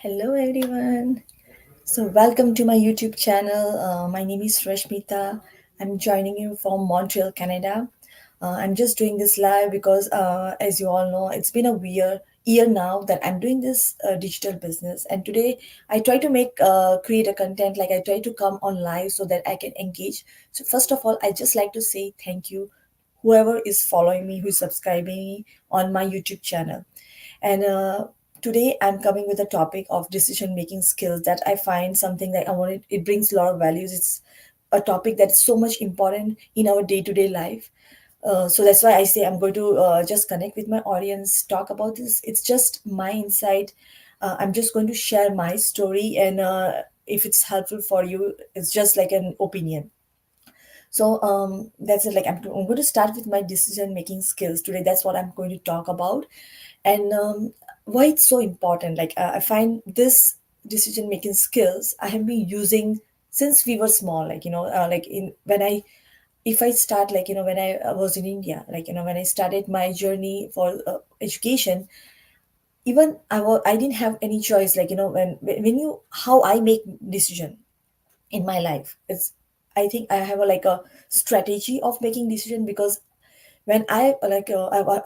Hello, everyone. So, welcome to my YouTube channel. My name is Rashmita. I'm joining you from Montreal, Canada. I'm just doing this live because, as you all know, it's been a year now that I'm doing this digital business. And today, I try to create a content like I try to come on live so that I can engage. So, first of all, I just like to say thank you, whoever is following me, who is subscribing me on my YouTube channel. And today I'm coming with a topic of decision making skills that I find something that I wanted. It brings a lot of values. It's a topic that is so much important in our day to day life. So that's why I say I'm going to just connect with my audience, talk about this. It's just my insight. I'm just going to share my story, and if it's helpful for you, it's just like an opinion. So that's it. Like I'm going to start with my decision making skills today. That's what I'm going to talk about, and why it's so important. Like I find this decision making skills I have been using since we were small. Like in when I if I start when I was in India, when I started my journey for education, even I didn't have any choice. When you how I make decision in my life, it's I think I have a strategy of making decision because when I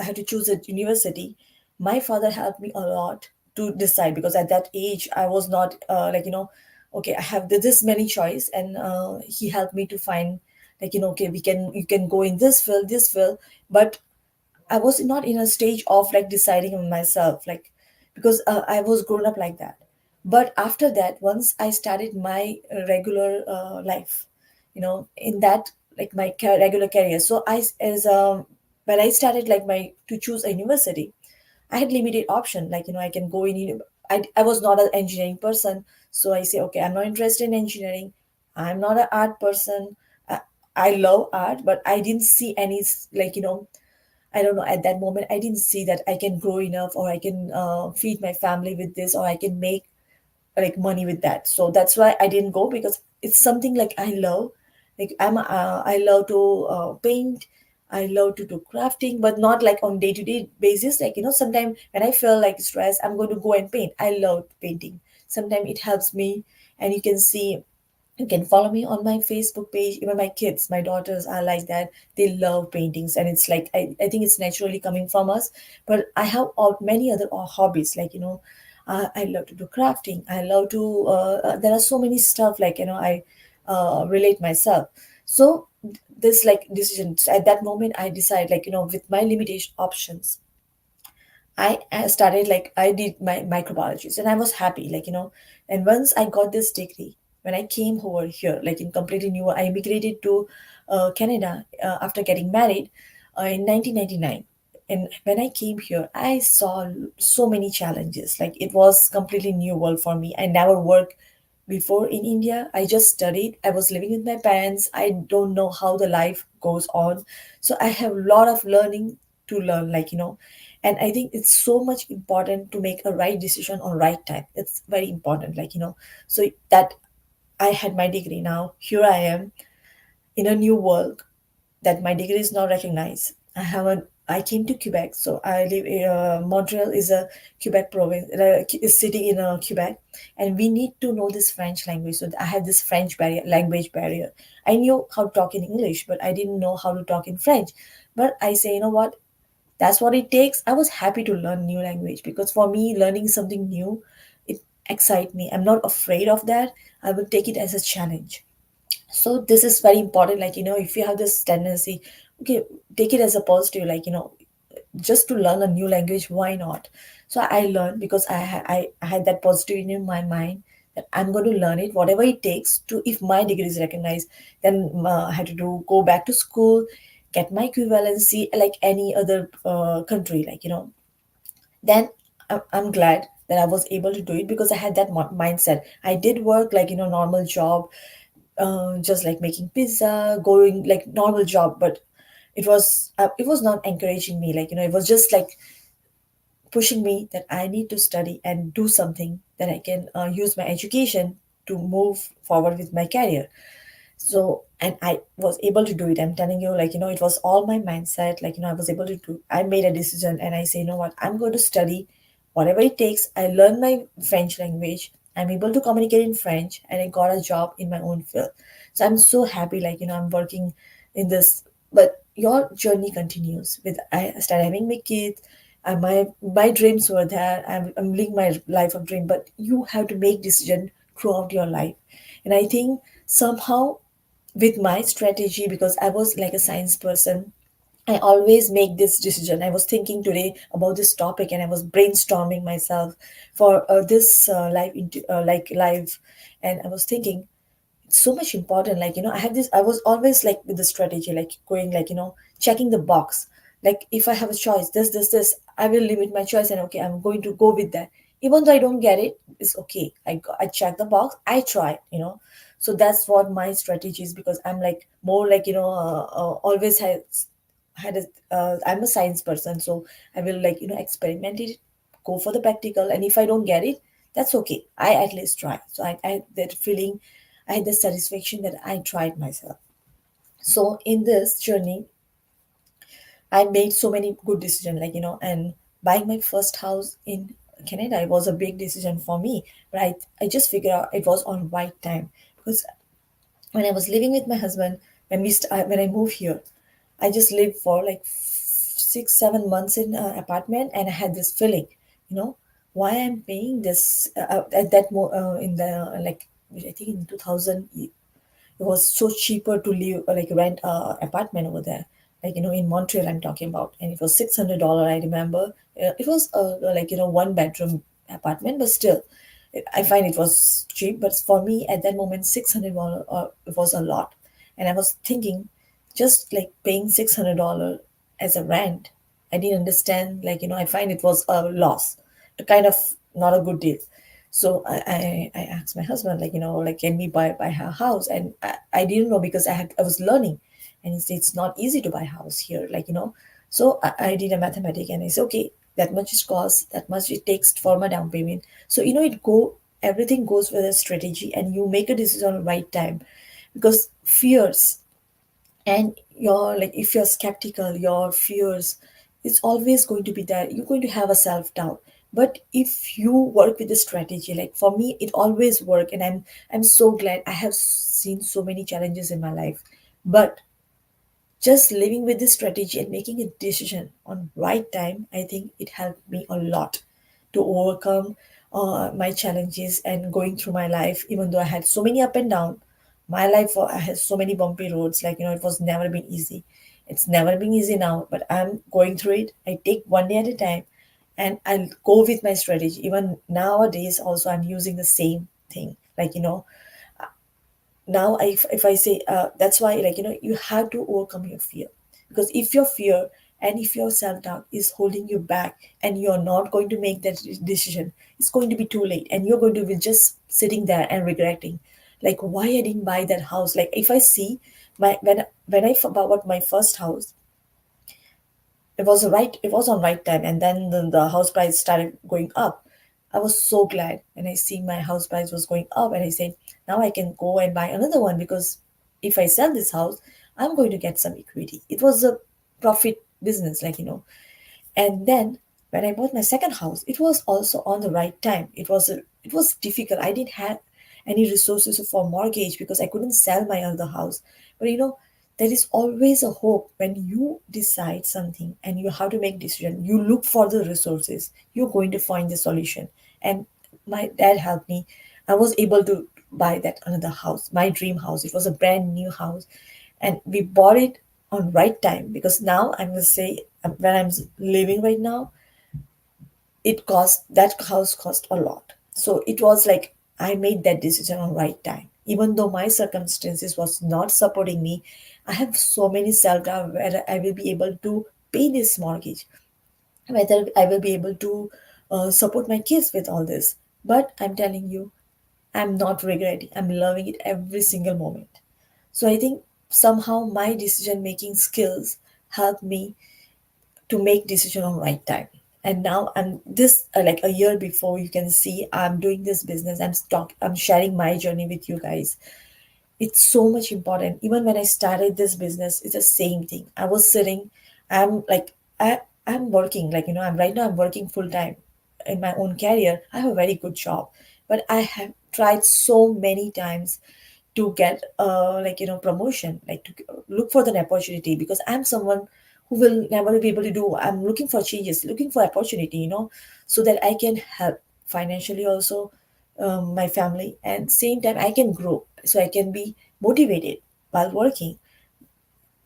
had to choose a university, my father helped me a lot to decide because at that age I was not okay, I have this many choice, and he helped me to find okay, you can go in this field, but I was not in a stage of like deciding on myself, like because I was grown up like that. But after that, once I started my regular life, in that like my regular career. So I as when I started like my to choose a university, I had limited option. I can go in. I was not an engineering person, so I say okay, I'm not interested in engineering. I'm not an art person. I love art, but I didn't see any I don't know, at that moment, I didn't see that I can grow enough or I can feed my family with this or I can make like money with that. So that's why I didn't go because it's something like I love. I love to paint. I love to do crafting, but not like on day to day basis. Sometimes when I feel like stress, I'm going to go and paint. I love painting. Sometimes it helps me, and you can follow me on my Facebook page. Even my kids, my daughters are like that. They love paintings, and it's like I think it's naturally coming from us. But I have many other hobbies, I love to do crafting. I love to. There are so many stuff I relate myself. So this like decisions at that moment I decide with my limitation options I started like I did my microbiology and I was happy and once I got this degree when I came over here like in completely new I immigrated to Canada after getting married in 1999 and when I came here I saw so many challenges like it was completely new world for me. I never worked before in India. I just studied. I was living with my parents. I don't know how the life goes on. So I have a lot of learning to learn, and I think it's so much important to make a right decision on right time. It's very important, so that I had my degree now. Here I am in a new world that my degree is not recognized. I came to Quebec, so I live in Montreal is a Quebec province, a city in Quebec, and we need to know this French language. So I had this French barrier, language barrier. I knew how to talk in English, but I didn't know how to talk in French. But I say, you know what? That's what it takes. I was happy to learn new language because for me, learning something new, it excites me. I'm not afraid of that. I will take it as a challenge. So this is very important, if you have this tendency, okay, take it as a positive, just to learn a new language, why not? So I learned because I had that positivity in my mind that I'm going to learn it whatever it takes to if my degree is recognized, then I had to do go back to school, get my equivalency like any other country, then I'm glad that I was able to do it because I had that mindset. I did work normal job, just like making pizza, going like normal job, but it was not encouraging me. It was just like pushing me that I need to study and do something that I can use my education to move forward with my career. So and I was able to do it. I'm telling you, it was all my mindset. I was able to do. I made a decision, and I say, you know what, I'm going to study whatever it takes. I learned my French language. I'm able to communicate in French, and I got a job in my own field. So I'm so happy, like, I'm working in this. But your journey continues with, I started having my kids, and my dreams were there. I'm living my life of dream, but you have to make decision throughout your life. And I think somehow with my strategy, because I was like a science person, I always make this decision. I was thinking today about this topic, and I was brainstorming myself for this live into like live, and I was thinking it's so much important. Like, I have this. I was always like with the strategy, like going, like, checking the box. Like, if I have a choice, this, I will limit my choice, and okay, I'm going to go with that. Even though I don't get it, it's okay. I check the box. I try. So that's what my strategy is, because I'm like more like, always had a I'm a science person, so I will, like, experiment it, go for the practical, and if I don't get it, that's okay. I at least try. So I had that feeling, I had the satisfaction that I tried myself. So in this journey, I made so many good decisions, like, and buying my first house in Canada, it was a big decision for me. But I just figured out it was on right time, because when I was living with my husband, when I moved here, I just lived for like 6 7 months in an apartment, and I had this feeling, you know, why I'm paying this at that in the like, I think in 2000 it was so cheaper to live, like rent a apartment over there, like, in Montreal I'm talking about, and it was $600. I remember it was like, 1 bedroom apartment, but still I find it was cheap. But for me at that moment, $600 it was a lot. And I was thinking, just like paying $600 as a rent, I didn't understand, like, I find it was a loss, a kind of not a good deal. So I asked my husband, like, like, can we buy her house? And I didn't know, because I was learning. And he said it's not easy to buy a house here, like, so I did a mathematic, and I said, okay, that much it costs, that much it takes for my down payment. So, everything goes with a strategy, and you make a decision on the right time. Because fears, and your, like, if you're skeptical, your fears, it's always going to be there. You're going to have a self-doubt. But if you work with a strategy, like for me, it always work. And I'm so glad I have seen so many challenges in my life. But just living with this strategy and making a decision on right time, I think it helped me a lot to overcome my challenges and going through my life. Even though I had so many up and down, my life, I had so many bumpy roads, like, it was never been easy. It's never been easy now, but I'm going through it. I take one day at a time, and I'll go with my strategy. Even nowadays also, I'm using the same thing, like, now if I say, that's why, like, you have to overcome your fear. Because if your fear and if your self-doubt is holding you back, and you're not going to make that decision, it's going to be too late, and you're going to be just sitting there and regretting, like, why I didn't buy that house. Like, if I see my when I bought my first house, it was on right time, and then the house price started going up. I was so glad, and I see my house price was going up, and I said, now I can go and buy another one, because if I sell this house, I'm going to get some equity. It was a profit business, like, and then when I bought my second house, it was also on the right time. It was difficult. I didn't have any resources for mortgage, because I couldn't sell my other house. But there is always a hope. When you decide something and you have to make decision, you look for the resources. You're going to find the solution. And my dad helped me. I was able to buy that another house, my dream house. It was a brand new house, and we bought it on right time, because now I'm going to say, where I'm living right now, that house cost a lot. So it was like I made that decision on right time. Even though my circumstances was not supporting me, I have so many self-doubt whether I will be able to pay this mortgage, whether I will be able to support my kids with all this. But I'm telling you, I'm not regretting. I'm loving it every single moment. So I think somehow my decision making skills help me to make decision on right time. And now I'm this like a year before, you can see I'm doing this business. I'm sharing my journey with you guys. It's so much important. Even when I started this business, it's the same thing. I'm like, I'm working, like, I'm right now I'm working full time. in my own career, I have a very good job, but I have tried so many times to get promotion, like to look for the opportunity, because I'm someone who will never be able to do. I'm looking for changes, looking for opportunity, so that I can help financially also, my family, and same time I can grow, so I can be motivated while working.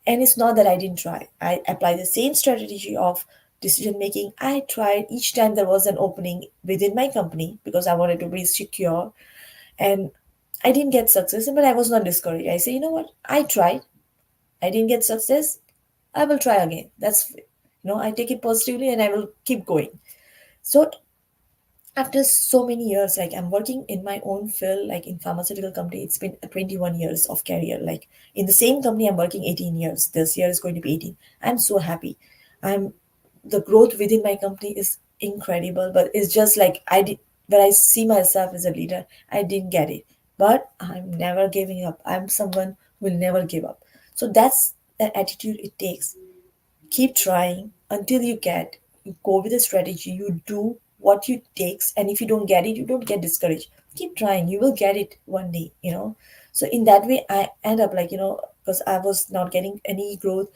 And it's not that I didn't try. I applied the same strategy of decision making. I tried each time there was an opening within my company because I wanted to be secure. And I didn't get success, but I was not discouraged. I say, you know what? I tried. I didn't get success. I will try again. I take it positively and I will keep going. So after so many years, like I'm working in my own field, like in pharmaceutical company, it's been 21 years of career. Like in the same company, I'm working 18 years. This year is going to be 18. I'm so happy. I'm The growth within my company is incredible, but it's just like I did when I see myself as a leader, I didn't get it. But I'm never giving up. I'm someone who will never give up. So that's the attitude it takes. Keep trying until you get. You go with a strategy, you do what it takes, and if you don't get it, you don't get discouraged. Keep trying, you will get it one day. So in that way I end up because I was not getting any growth.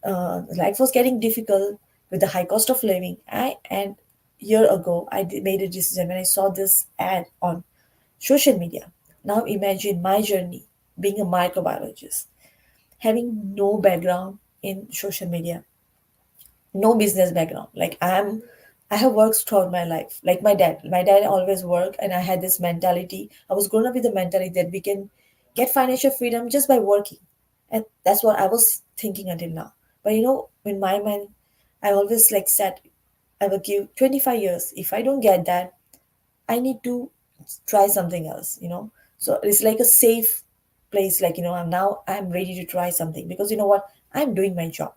Life was getting difficult with the high cost of living. And year ago made a decision when I saw this ad on social media. Now imagine my journey being a microbiologist, having no background in social media, no business background. I have worked throughout my life. Like my dad always worked, and I had this mentality. I was grown up with the mentality that we can get financial freedom just by working, and that's what I was thinking until now. But in my mind, I always like said I will give 25 years. If I don't get that, I need to try something else. So it's like a safe place. I'm ready to try something, because you know what? I'm doing my job.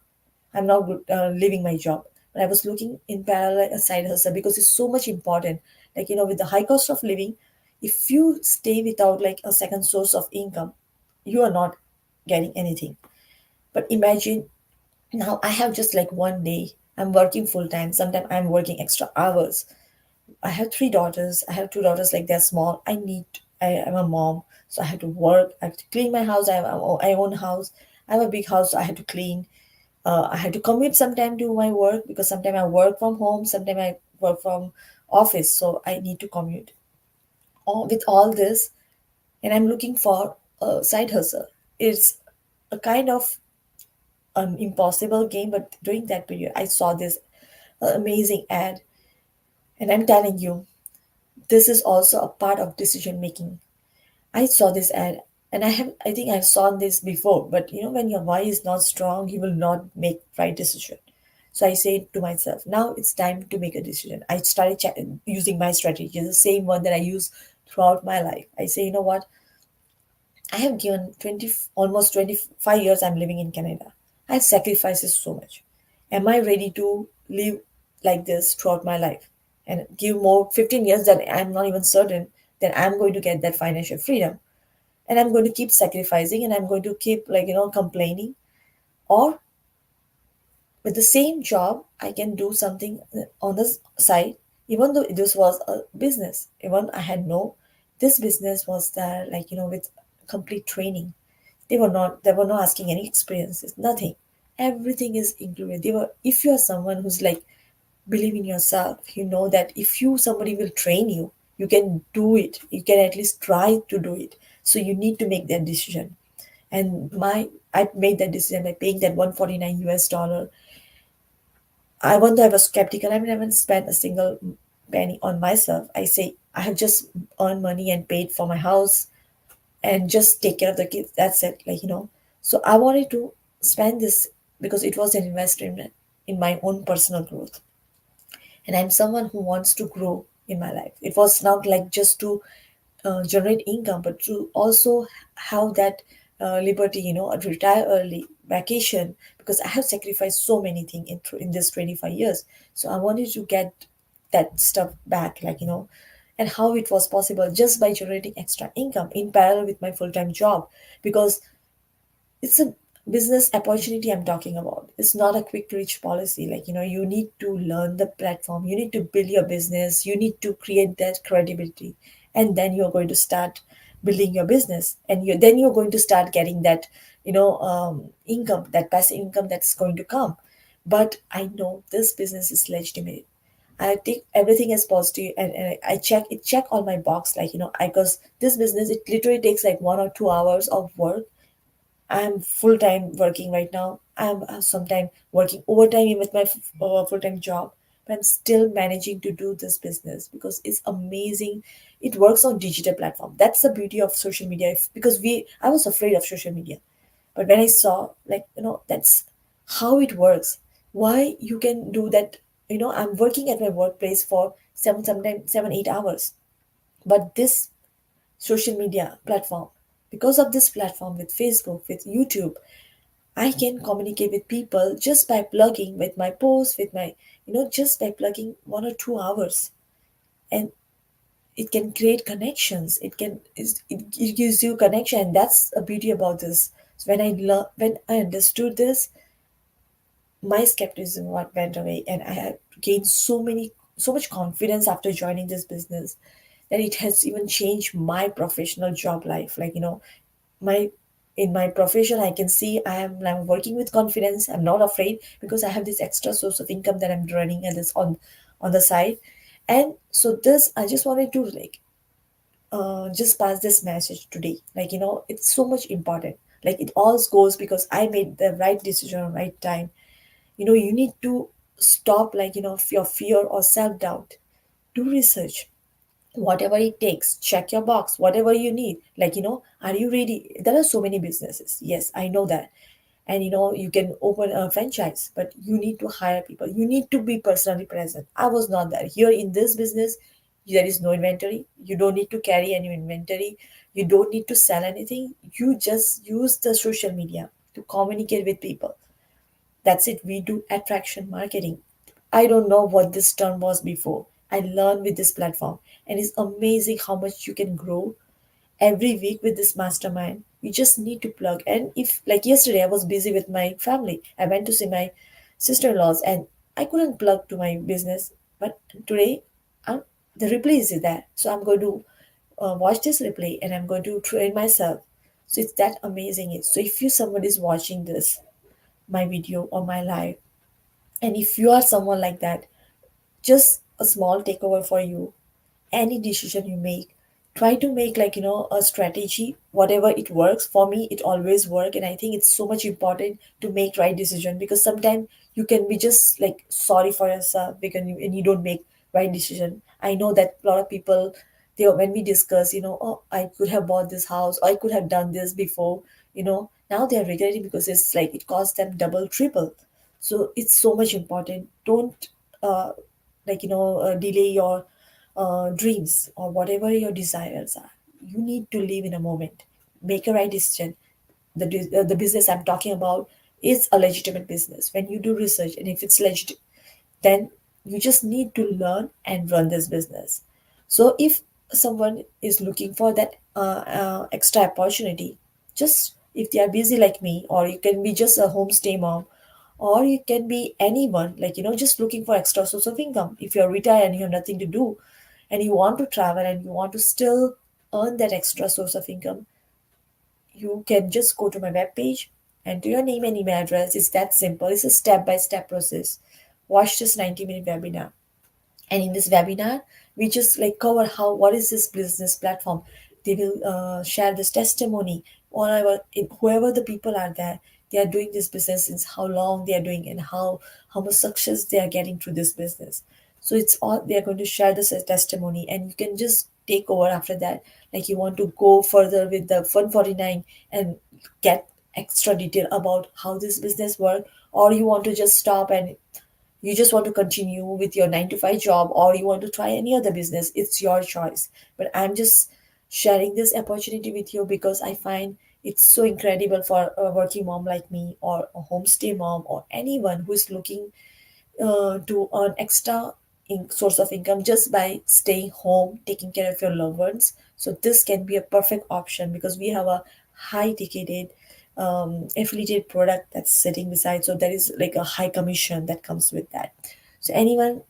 I'm not leaving my job. But I was looking in parallel a side hustle because it's so much important. With the high cost of living, if you stay without like a second source of income, you are not getting anything. But imagine now I have just like one day. I'm working full time. Sometimes I'm working extra hours. I have three daughters. I have two daughters, like they're small. I'm a mom, so I have to work. I have to clean my house. I own house. I have a big house, so I have to clean. I had to commute sometime to my work because sometimes I work from home, sometimes I work from office, so I need to commute. With all this, and I'm looking for a side hustle. It's a kind of an impossible game, but during that period, I saw this amazing ad, and I'm telling you, this is also a part of decision making. I saw this ad, and I think I've saw this before, but when your why is not strong, you will not make right decision. So I say to myself, now it's time to make a decision. I started using my strategy, the same one that I use throughout my life. I say, you know what? I have given almost 25 years I'm living in Canada. I've sacrificed so much. Am I ready to live like this throughout my life and give more 15 years that I'm not even certain that I'm going to get that financial freedom? And I'm going to keep sacrificing, and I'm going to keep complaining? Or with the same job, I can do something on the side, even though this was a business. Even I had no, this business was there, with complete training. They were not asking any experiences, nothing. Everything is included. If you are someone who's like, believe in yourself, you know that if somebody will train you, you can do it. You can at least try to do it. So you need to make that decision. And I made that decision by paying that 149 US dollar. Even though I was skeptical, I never spent a single penny on myself. I say I have just earned money and paid for my house and just take care of the kids. That's it. So I wanted to spend this because it was an investment in my own personal growth. And I'm someone who wants to grow in my life. It was not like just to generate income, but to also have that liberty, retire early, vacation, because I have sacrificed so many things in this 25 years. So I wanted to get that stuff back, and how it was possible just by generating extra income in parallel with my full-time job, because it's a business opportunity I'm talking about. It's not a quick reach policy. Like, you need to learn the platform, you need to build your business, you need to create that credibility, and then you're going to start building your business, and then you're going to start getting that, income, that passive income that's going to come. But I know this business is legitimate. I take everything as positive, and I check all my box, like, I because this business, it literally takes like 1 or 2 hours of work. I'm full time working right now. I'm sometimes working overtime with my full time job, but I'm still managing to do this business because it's amazing. It works on digital platform. That's the beauty of social media. Because I was afraid of social media, but when I saw, like, that's how it works. Why you can do that? I'm working at my workplace for sometimes 7 8 hours, but this social media platform, because of this platform, with Facebook, with YouTube, I can communicate with people just by plugging with my posts, with my, just by plugging 1 or 2 hours. And it can create connections. It gives you connection. And that's a beauty about this. So when I understood this, my skepticism went away, and I had gained so much confidence after joining this business, that it has even changed my professional job life. Like, my in my profession, I can see I'm working with confidence. I'm not afraid because I have this extra source of income that I'm running at this on the side. And so this, I just wanted to, like, just pass this message today. Like, it's so much important. Like, it all goes because I made the right decision on right time. You need to stop, like, your fear or self-doubt. Do research, whatever it takes. Check your box, whatever you need. Like, are you ready? There are so many businesses, yes, I know that. And you can open a franchise, but you need to hire people, you need to be personally present. I was not there. Here in this business, there is no inventory. You don't need to carry any inventory. You don't need to sell anything. You just use the social media to communicate with people. That's it. We do attraction marketing. I don't know what this term was before. I learned with this platform, and it's amazing how much you can grow every week with this mastermind. You just need to plug. And if, like yesterday, I was busy with my family, I went to see my sister-in-laws, and I couldn't plug to my business. But today, the replay is there, so I'm going to watch this replay, and I'm going to train myself. So it's that amazing. So if you someone is watching this, my video or my live, and if you are someone like that, just a small takeover for you. Any decision you make, try to make, like, a strategy. Whatever it works for me, it always work. And I think it's so much important to make right decision, because sometimes you can be just like sorry for yourself because and you don't make right decision. I know that a lot of people, when we discuss, oh, I could have bought this house, or I could have done this before, now they're regretting because it's like it cost them double triple. So it's so much important. Don't uh, delay your dreams or whatever your desires are. You need to live in a moment, make a right decision. The business I'm talking about is a legitimate business. When you do research, and if it's legit, then you just need to learn and run this business. So if someone is looking for that extra opportunity, just if they are busy like me, or you can be just a homestay mom, or you can be anyone, like, just looking for extra source of income. If you're retired and you have nothing to do, and you want to travel, and you want to still earn that extra source of income, you can just go to my webpage, enter your name and email address. It's that simple. It's a step by step process. Watch this 90-minute webinar. And in this webinar, we just like cover how what is this business platform. They will share this testimony. Whoever the people are there, they are doing this business since how long they are doing, and how much success they are getting through this business. So it's all they are going to share this as testimony, and you can just take over after that. Like, you want to go further with the 149 and get extra detail about how this business work, or you want to just stop and you just want to continue with your 9 to 5 job, or you want to try any other business. It's your choice. But I'm just sharing this opportunity with you because I find it's so incredible for a working mom like me, or a homestay mom, or anyone who is looking to earn extra source of income just by staying home taking care of your loved ones. So this can be a perfect option because we have a high ticketed affiliated product that's sitting beside, so there is like a high commission that comes with that. So anyway,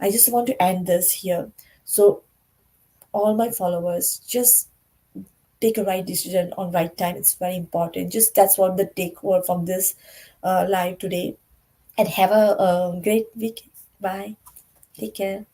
I just want to end this here. So all my followers, just take a right decision on right time. It's very important. Just that's what the take word from this live today. And have a great week. Bye. Take care.